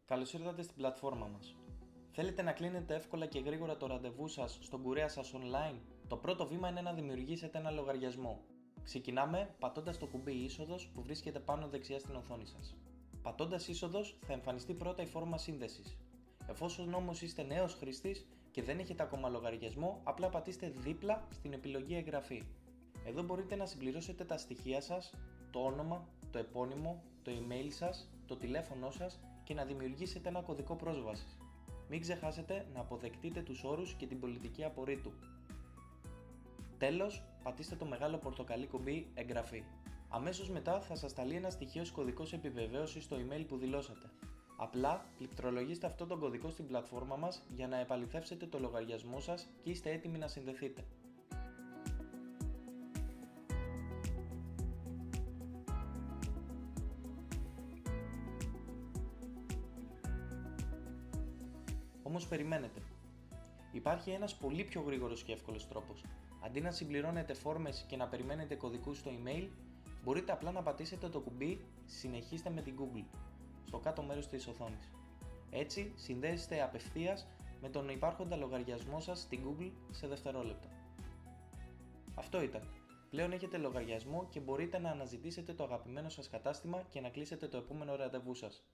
Καλώς ήρθατε στην πλατφόρμα μας. Θέλετε να κλείνετε εύκολα και γρήγορα το ραντεβού σας στον κουρέα σας online? Το πρώτο βήμα είναι να δημιουργήσετε ένα λογαριασμό. Ξεκινάμε πατώντας το κουμπί είσοδος που βρίσκεται πάνω δεξιά στην οθόνη σας. Πατώντας είσοδος θα εμφανιστεί πρώτα η φόρμα σύνδεσης. Εφόσον όμως είστε νέος χρήστης και δεν έχετε ακόμα λογαριασμό, απλά πατήστε δίπλα στην επιλογή εγγραφή. Εδώ μπορείτε να συμπληρώσετε τα στοιχεία σας, το όνομα, το επώνυμο, το email σας, το τηλέφωνό σας και να δημιουργήσετε ένα κωδικό πρόσβασης. Μην ξεχάσετε να αποδεκτείτε τους όρους και την πολιτική απορρίτου. Τέλος, πατήστε το μεγάλο πορτοκαλί κουμπί εγγραφή. Αμέσως μετά θα σας σταλεί ένα στοιχείος κωδικός επιβεβαίωσης στο email που δηλώσατε. Απλά πληκτρολογήστε αυτόν τον κωδικό στην πλατφόρμα μας για να επαληθεύσετε το λογαριασμό σας και είστε έτοιμοι να συνδεθείτε. Όμως περιμένετε. Υπάρχει ένας πολύ πιο γρήγορος και εύκολος τρόπος. Αντί να συμπληρώνετε φόρμες και να περιμένετε κωδικούς στο email, μπορείτε απλά να πατήσετε το κουμπί «Συνεχίστε με την Google» στο κάτω μέρος της οθόνης. Έτσι, συνδέεστε απευθείας με τον υπάρχοντα λογαριασμό σας στην Google σε δευτερόλεπτα. Αυτό ήταν. Πλέον έχετε λογαριασμό και μπορείτε να αναζητήσετε το αγαπημένο σας κατάστημα και να κλείσετε το επόμενο ραντεβού σας.